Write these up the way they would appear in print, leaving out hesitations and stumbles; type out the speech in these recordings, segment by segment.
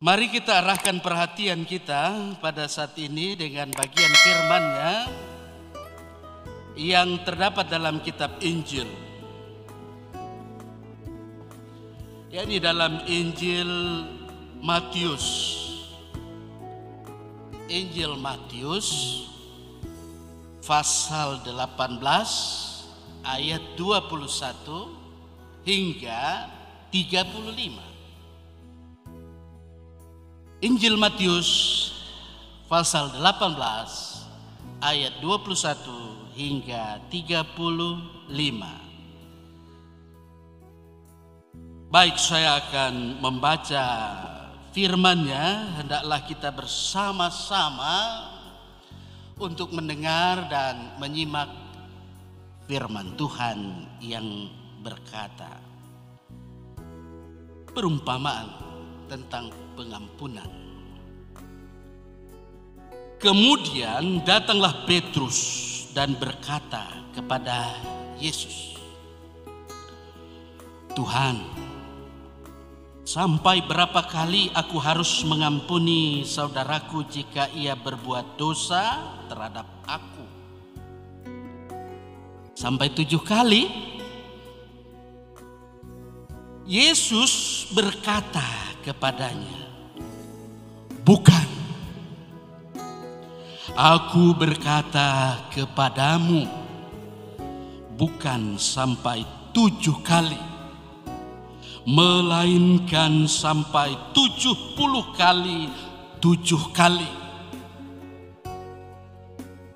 Mari kita arahkan perhatian kita pada saat ini dengan bagian firman-Nya yang terdapat dalam kitab Injil. Yakni dalam Injil Matius. Injil Matius pasal 18 ayat 21 hingga 35. Injil Matius pasal 18 ayat 21 hingga 35. Baik, saya akan membaca firman-Nya. Hendaklah kita bersama-sama untuk mendengar dan menyimak firman Tuhan yang berkata, perumpamaan tentang pengampunan. Kemudian datanglah Petrus dan berkata kepada Yesus, Tuhan, sampai berapa kali aku harus mengampuni saudaraku jika ia berbuat dosa terhadap aku? Sampai 7 kali? Yesus berkata kepadanya, bukan. Aku berkata kepadamu, bukan sampai 7 kali, melainkan sampai 70 kali 7 kali.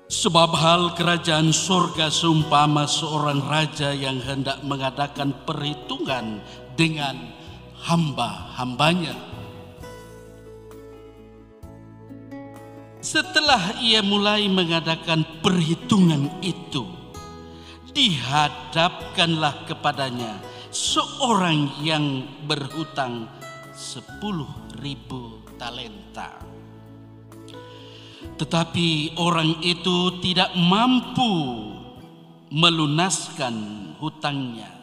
Sebab hal kerajaan sorga seumpama seorang raja yang hendak mengadakan perhitungan dengan hamba-hambanya. Setelah ia mulai mengadakan perhitungan itu, dihadapkanlah kepadanya seorang yang berhutang 10.000 talenta. Tetapi orang itu tidak mampu melunaskan hutangnya.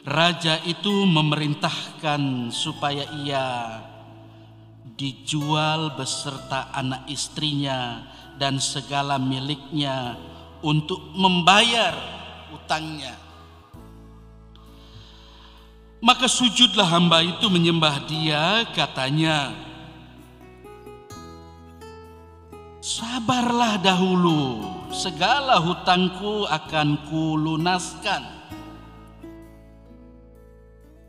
Raja itu memerintahkan supaya ia dijual beserta anak istrinya dan segala miliknya untuk membayar hutangnya. Maka sujudlah hamba itu menyembah dia, katanya, sabarlah dahulu, segala hutangku akan kulunaskan.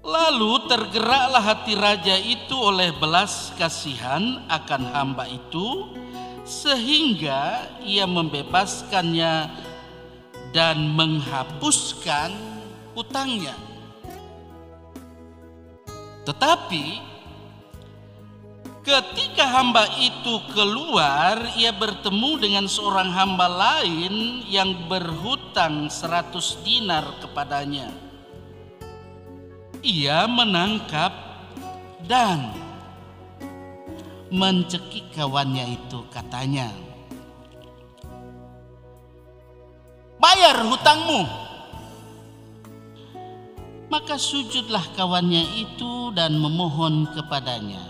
Lalu tergeraklah hati raja itu oleh belas kasihan akan hamba itu, sehingga ia membebaskannya dan menghapuskan hutangnya. Tetapi ketika hamba itu keluar, ia bertemu dengan seorang hamba lain yang berhutang 100 dinar kepadanya. Ia menangkap dan mencekik kawannya itu, katanya, bayar hutangmu. Maka sujudlah kawannya itu dan memohon kepadanya,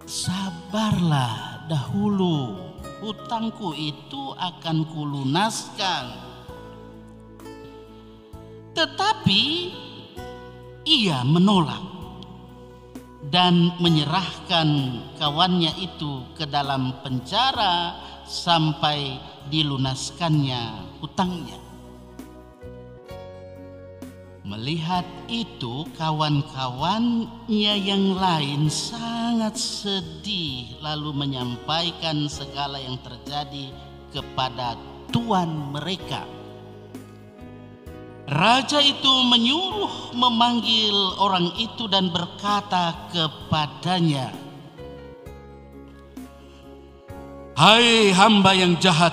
sabarlah dahulu, hutangku itu akan kulunaskan. Tetapi ia menolak dan menyerahkan kawannya itu ke dalam penjara sampai dilunaskannya hutangnya. Melihat itu, kawan-kawannya yang lain sangat sedih, lalu menyampaikan segala yang terjadi kepada tuan mereka. Raja itu menyuruh memanggil orang itu dan berkata kepadanya, hai hamba yang jahat,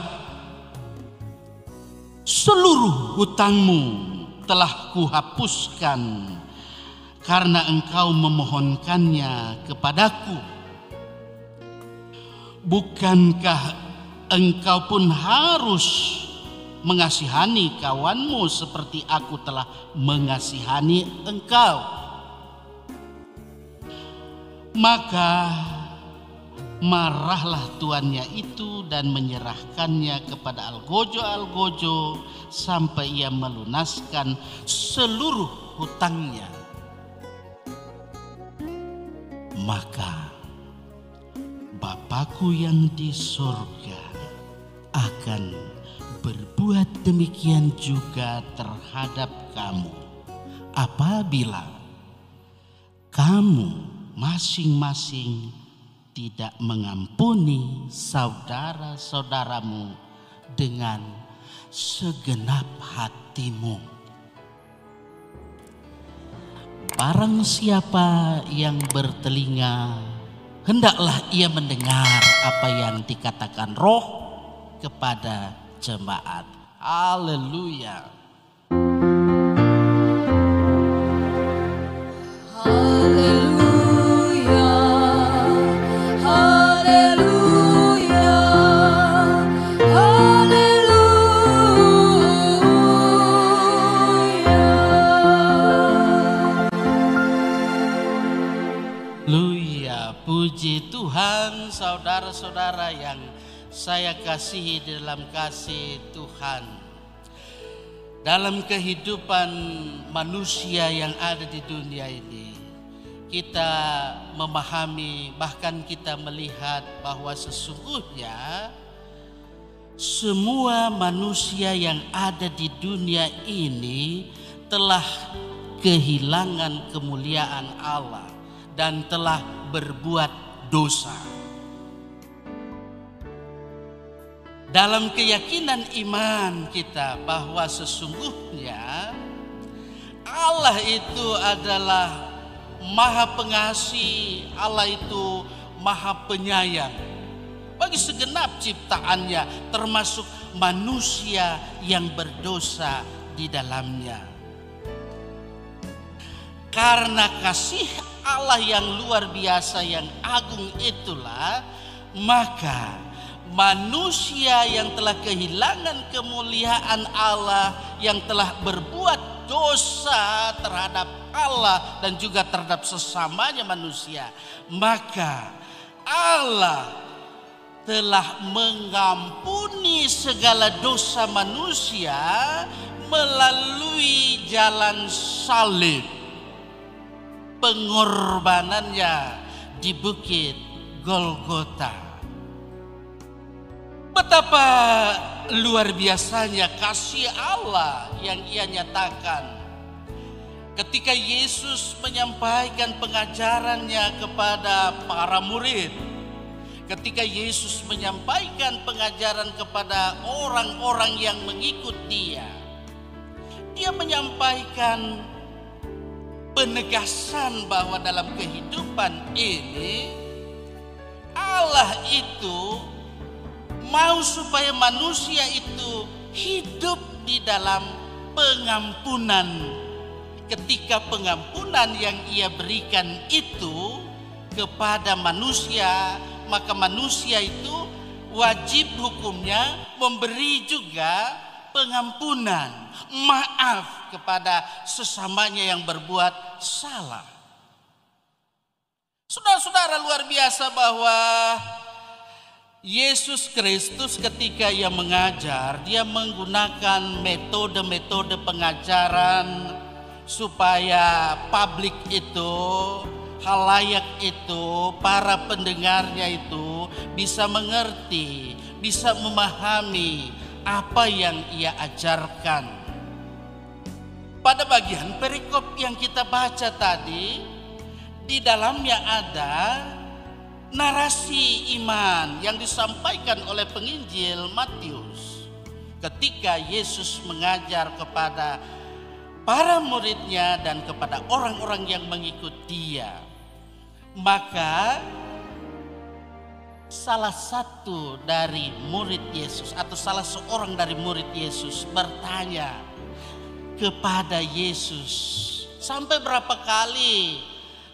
seluruh hutangmu telah kuhapuskan karena engkau memohonkannya kepadaku. Bukankah engkau pun harus mengasihani kawanmu seperti aku telah mengasihani engkau? Maka marahlah tuannya itu dan menyerahkannya kepada algojo sampai ia melunaskan seluruh hutangnya. Maka Bapakku yang di surga akan berbuat demikian juga terhadap kamu apabila kamu masing-masing tidak mengampuni saudara-saudaramu dengan segenap hatimu. Barang siapa yang bertelinga, hendaklah ia mendengar apa yang dikatakan Roh kepada jemaat. Haleluya. Puji Tuhan, saudara-saudara yang saya kasihi dalam kasih Tuhan. Dalam kehidupan manusia yang ada di dunia ini, kita memahami, bahkan kita melihat bahwa sesungguhnya semua manusia yang ada di dunia ini telah kehilangan kemuliaan Allah dan telah berbuat dosa. Dalam keyakinan iman kita bahwa sesungguhnya Allah itu adalah Maha Pengasih, Allah itu Maha Penyayang bagi segenap ciptaannya, termasuk manusia yang berdosa di dalamnya. Karena kasih Allah yang luar biasa, yang agung itulah, maka manusia yang telah kehilangan kemuliaan Allah, yang telah berbuat dosa terhadap Allah dan juga terhadap sesamanya manusia, maka Allah telah mengampuni segala dosa manusia melalui jalan salib, pengorbanannya di bukit Golgota. Betapa luar biasanya kasih Allah yang ia nyatakan ketika Yesus menyampaikan pengajarannya kepada para murid. Ketika Yesus menyampaikan pengajaran kepada orang-orang yang mengikut dia, dia menyampaikan penegasan bahwa dalam kehidupan ini Allah itu mau supaya manusia itu hidup di dalam pengampunan. Ketika pengampunan yang ia berikan itu kepada manusia, maka manusia itu wajib hukumnya memberi juga pengampunan, maaf kepada sesamanya yang berbuat salah. Saudara-saudara, luar biasa bahwa Yesus Kristus ketika ia mengajar, dia menggunakan metode-metode pengajaran supaya publik itu, halayak itu, para pendengarnya itu bisa mengerti, bisa memahami apa yang ia ajarkan. Pada bagian perikop yang kita baca tadi, di dalamnya ada narasi iman yang disampaikan oleh penginjil Matius ketika Yesus mengajar kepada para muridnya dan kepada orang-orang yang mengikut dia. Maka salah satu dari murid Yesus atau salah seorang dari murid Yesus bertanya kepada Yesus, sampai berapa kali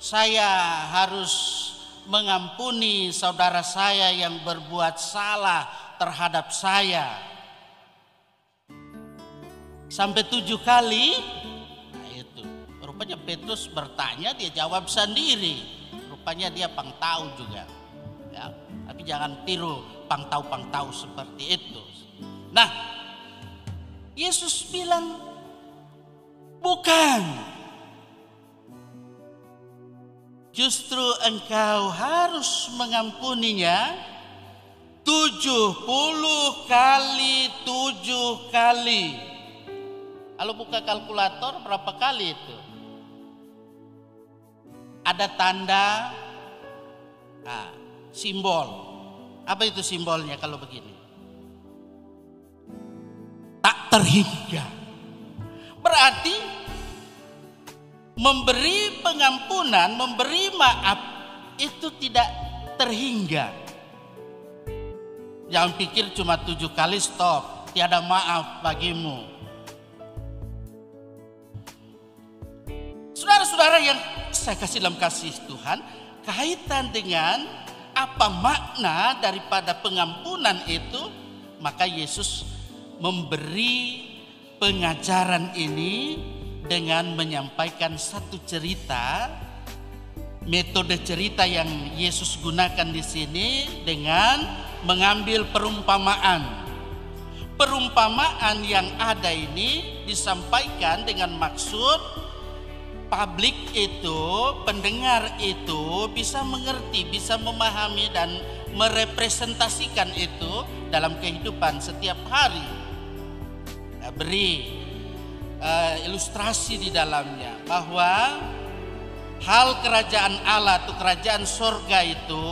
saya harus mengampuni saudara saya yang berbuat salah terhadap saya? Sampai 7 kali? Nah itu, rupanya Petrus bertanya, dia jawab sendiri. rupanya dia pangtau juga. Ya, tapi jangan tiru pangtau-pangtau seperti itu. Nah, Yesus bilang, bukan. Justru engkau harus mengampuninya 70 kali 7 kali. Kalau buka kalkulator berapa kali itu? Ada tanda simbol. Apa itu simbolnya kalau begini? Tak terhingga. Berarti memberi pengampunan, memberi maaf itu tidak terhingga. Jangan pikir cuma 7 kali stop, tiada maaf bagimu. Saudara-saudara yang saya kasih dalam kasih Tuhan, kaitan dengan apa makna daripada pengampunan itu, maka Yesus memberi pengajaran ini dengan menyampaikan satu cerita, metode cerita yang Yesus gunakan di sini dengan mengambil perumpamaan. Perumpamaan yang ada ini disampaikan dengan maksud publik itu, pendengar itu bisa mengerti, bisa memahami dan merepresentasikan itu dalam kehidupan setiap hari. Beri ilustrasi di dalamnya bahwa hal kerajaan Allah atau kerajaan sorga itu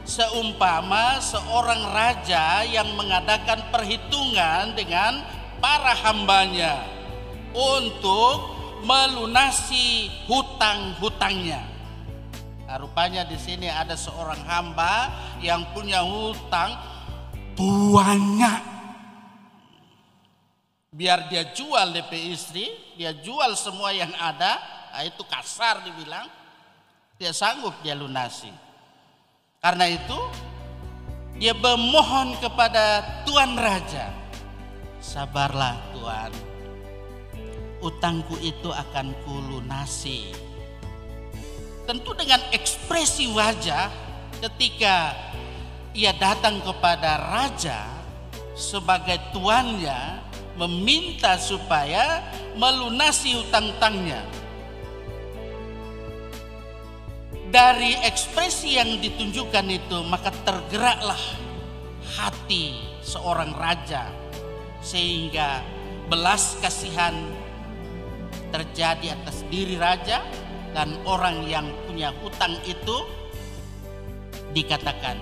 seumpama seorang raja yang mengadakan perhitungan dengan para hambanya untuk melunasi hutang-hutangnya. Nah, rupanya di sini ada seorang hamba yang punya hutang banyak. Biar dia jual DP istri, dia jual semua yang ada, itu kasar dibilang, dia sanggup dia lunasi. Karena itu dia memohon kepada Tuan Raja, sabarlah Tuan, utangku itu akan kulunasi. Tentu dengan ekspresi wajah ketika ia datang kepada raja sebagai tuannya, meminta supaya melunasi hutang-hutangnya. Dari ekspresi yang ditunjukkan itu, maka tergeraklah hati seorang raja sehingga belas kasihan terjadi atas diri raja, dan orang yang punya hutang itu dikatakan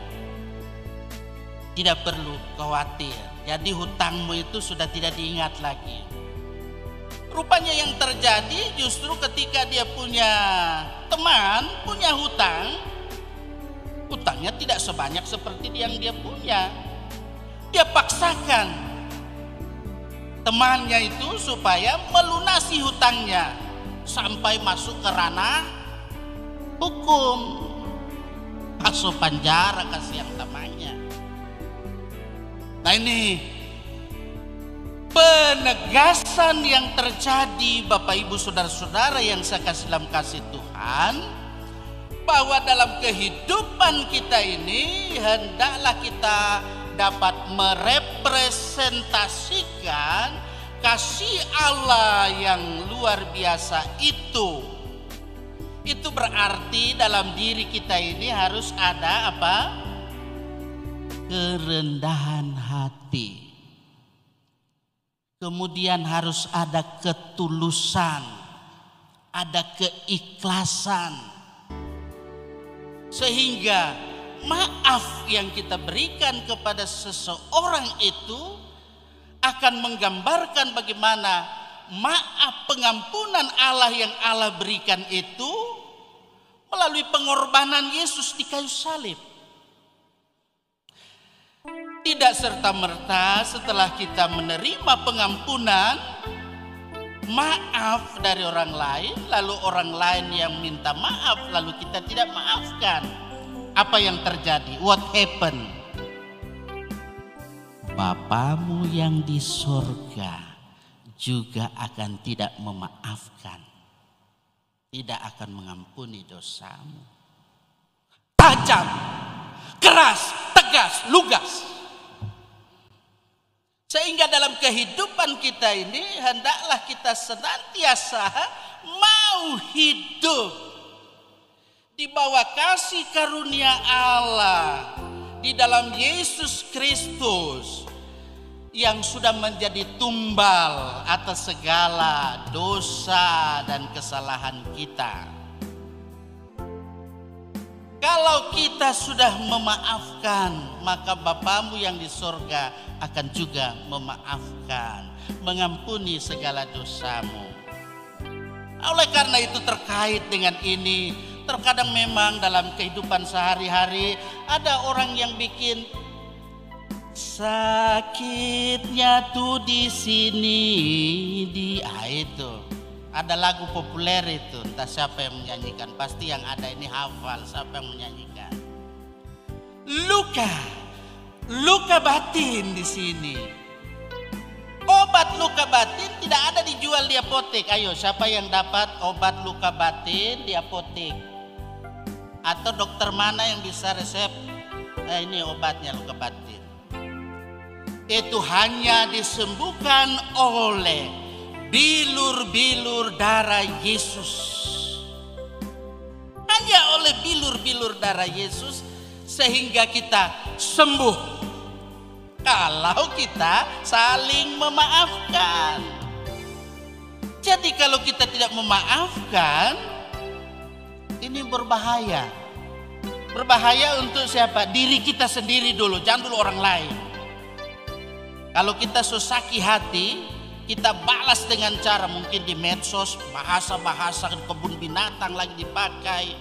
tidak perlu khawatir, jadi hutangmu itu sudah tidak diingat lagi. Rupanya yang terjadi justru ketika dia punya teman, punya hutang, hutangnya tidak sebanyak seperti yang dia punya. Dia paksakan temannya itu supaya melunasi hutangnya sampai masuk ke ranah hukum, masuk penjara kasih yang temannya. Nah, ini penegasan yang terjadi Bapak Ibu Saudara-saudara yang saya kasih dalam kasih Tuhan, bahwa dalam kehidupan kita ini hendaklah kita dapat merepresentasikan kasih Allah yang luar biasa itu. Itu berarti dalam diri kita ini harus ada apa? Kerendahan hati. Kemudian harus ada ketulusan, ada keikhlasan. Sehingga maaf yang kita berikan kepada seseorang itu akan menggambarkan bagaimana maaf pengampunan Allah yang Allah berikan itu melalui pengorbanan Yesus di kayu salib. Tidak serta-merta setelah kita menerima pengampunan, maaf dari orang lain, lalu orang lain yang minta maaf, lalu kita tidak maafkan. Apa yang terjadi? What happened? Bapamu yang di sorga juga akan tidak memaafkan, tidak akan mengampuni dosamu. tajam, keras, tegas, lugas. Sehingga dalam kehidupan kita ini hendaklah kita senantiasa mau hidup di bawah kasih karunia Allah di dalam Yesus Kristus yang sudah menjadi tumbal atas segala dosa dan kesalahan kita. Kalau kita sudah memaafkan, maka Bapamu yang di sorga akan juga memaafkan, mengampuni segala dosamu. Oleh karena itu terkait dengan ini, terkadang memang dalam kehidupan sehari-hari ada orang yang bikin sakitnya tuh di sini itu. Ada lagu populer itu, entah siapa yang menyanyikan, pasti yang ada ini hafal siapa yang menyanyikan. Luka batin di sini. Obat luka batin tidak ada dijual di apotek. Ayo, siapa yang dapat obat luka batin di apotek? Atau dokter mana yang bisa resep? Ini obatnya luka batin. Itu hanya disembuhkan oleh bilur-bilur darah Yesus. Hanya oleh bilur-bilur darah Yesus sehingga kita sembuh. Kalau kita saling memaafkan. Jadi kalau kita tidak memaafkan, ini berbahaya. Berbahaya untuk siapa? Diri kita sendiri dulu, jangan dulu orang lain. Kalau kita sesaki hati, kita balas dengan cara mungkin di medsos, bahasa-bahasa kebun binatang lagi dipakai.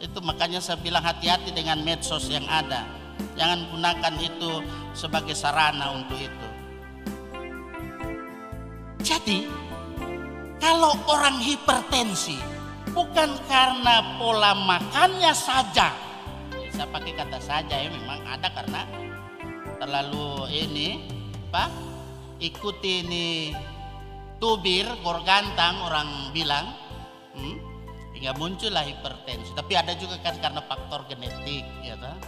Itu makanya saya bilang hati-hati dengan medsos yang ada. Jangan gunakan itu sebagai sarana untuk itu. Jadi, kalau orang hipertensi bukan karena pola makannya saja. Saya pakai kata saja ya, memang ada karena terlalu ikuti ini tubir gorgantang orang bilang, hingga muncullah hipertensi. Tapi ada juga kan karena faktor genetik, ya toh?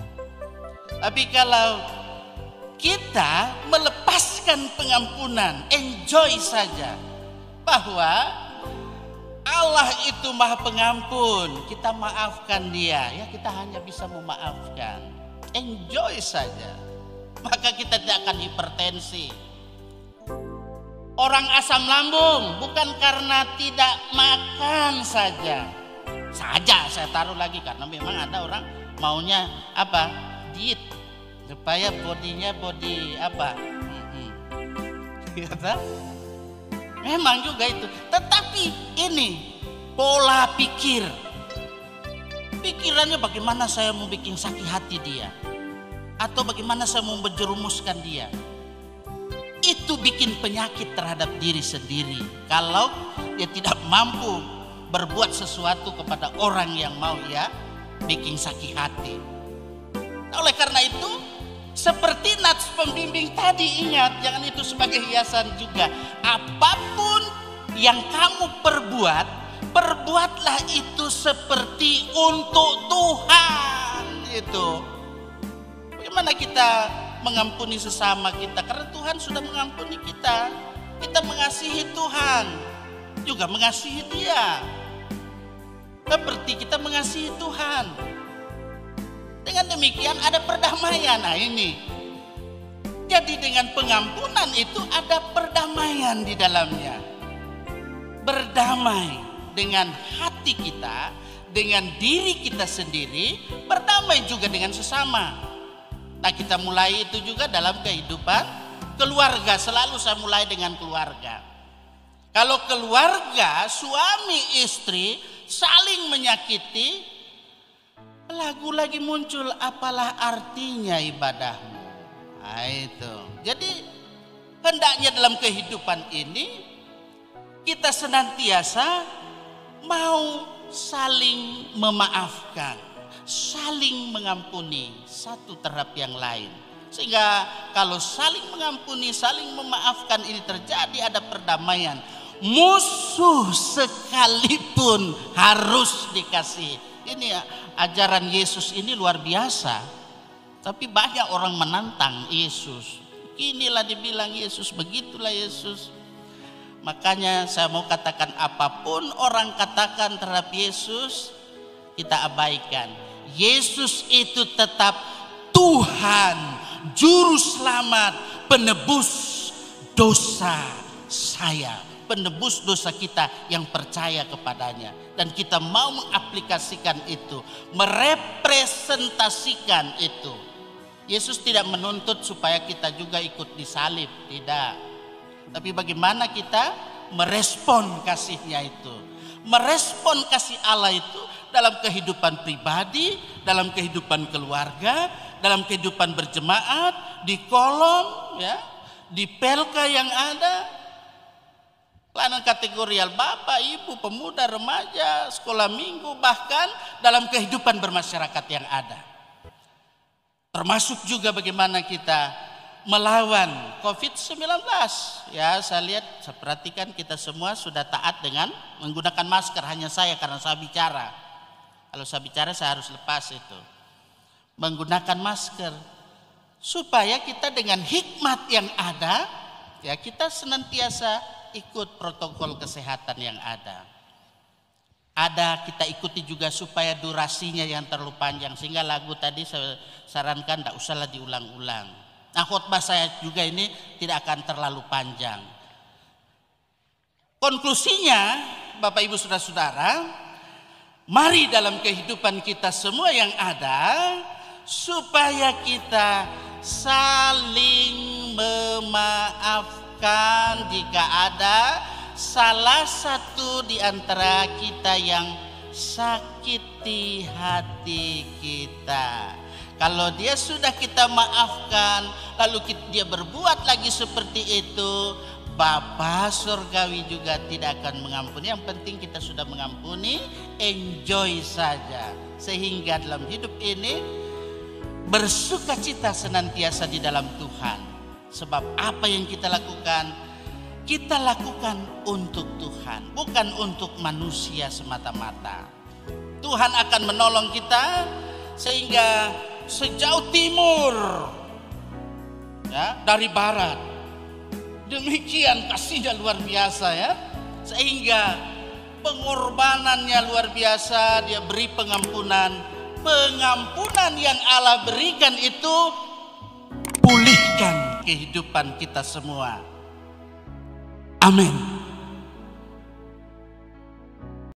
Tapi kalau kita melepaskan pengampunan, enjoy saja bahwa Allah itu Maha Pengampun, kita maafkan dia, ya kita hanya bisa memaafkan, enjoy saja, maka kita tidak akan hipertensi. Orang asam lambung bukan karena tidak makan saja saya taruh lagi, karena memang ada orang maunya apa, diet supaya bodinya body apa, memang juga itu. Tetapi ini pola pikir, pikirannya bagaimana saya mau bikin sakit hati dia, atau bagaimana saya mau menjerumuskan dia. Itu bikin penyakit terhadap diri sendiri kalau dia tidak mampu berbuat sesuatu kepada orang yang mau ya bikin sakit hati. Oleh karena itu, seperti nats pembimbing tadi, ingat, jangan itu sebagai hiasan juga. Apapun yang kamu perbuatlah itu seperti untuk Tuhan. Itu bagaimana kita mengampuni sesama kita, karena Tuhan sudah mengampuni kita. Kita mengasihi Tuhan, juga mengasihi dia seperti kita mengasihi Tuhan. Dengan demikian ada perdamaian. Nah ini, jadi dengan pengampunan itu ada perdamaian di dalamnya. Berdamai dengan hati kita, dengan diri kita sendiri, berdamai juga dengan sesama. Nah, kita mulai itu juga dalam kehidupan keluarga. Selalu saya mulai dengan keluarga. Kalau keluarga, suami istri saling menyakiti, lagu lagi muncul, apalah artinya ibadahmu. Nah itu. Jadi hendaknya dalam kehidupan ini kita senantiasa mau saling memaafkan, saling mengampuni satu terhadap yang lain. Sehingga kalau saling mengampuni, saling memaafkan ini terjadi, ada perdamaian. Musuh sekalipun harus dikasih Ini ajaran Yesus ini luar biasa. Tapi banyak orang menantang Yesus. Inilah dibilang Yesus, begitulah Yesus. Makanya saya mau katakan, apapun orang katakan terhadap Yesus, kita abaikan. Yesus itu tetap Tuhan, Juru Selamat, penebus dosa saya, penebus dosa kita yang percaya kepadanya. Dan kita mau mengaplikasikan itu, merepresentasikan itu. Yesus tidak menuntut supaya kita juga ikut disalib, tidak. Tapi bagaimana kita merespon kasihnya itu, merespon kasih Allah itu dalam kehidupan pribadi, dalam kehidupan keluarga, dalam kehidupan berjemaat, di kolom, ya, di pelka yang ada, pelayanan kategorial bapak, ibu, pemuda, remaja, sekolah minggu, bahkan dalam kehidupan bermasyarakat yang ada. Termasuk juga bagaimana kita melawan COVID-19. Ya, saya lihat, saya perhatikan kita semua sudah taat dengan menggunakan masker. Hanya saya karena saya bicara. Kalau saya bicara saya harus lepas itu. Menggunakan masker. Supaya kita dengan hikmat yang ada, ya, kita senantiasa ikut protokol kesehatan yang ada. Kita ikuti juga supaya durasinya yang terlalu panjang. Sehingga lagu tadi saya sarankan tidak usahlah diulang-ulang. Nah, khotbah saya juga ini tidak akan terlalu panjang. Konklusinya, Bapak Ibu Saudara-saudara, mari dalam kehidupan kita semua yang ada, supaya kita saling memaafkan jika ada salah satu di antara kita yang sakiti hati kita. Kalau dia sudah kita maafkan, lalu dia berbuat lagi seperti itu, Bapa Surgawi juga tidak akan mengampuni. Yang penting kita sudah mengampuni, enjoy saja. Sehingga dalam hidup ini bersukacita senantiasa di dalam Tuhan. Sebab apa yang kita lakukan untuk Tuhan, bukan untuk manusia semata-mata. Tuhan akan menolong kita sehingga sejauh timur, ya, dari barat, demikian kasihnya luar biasa, ya, sehingga pengorbanannya luar biasa. Dia beri pengampunan yang Allah berikan itu pulihkan kehidupan kita semua. Amin.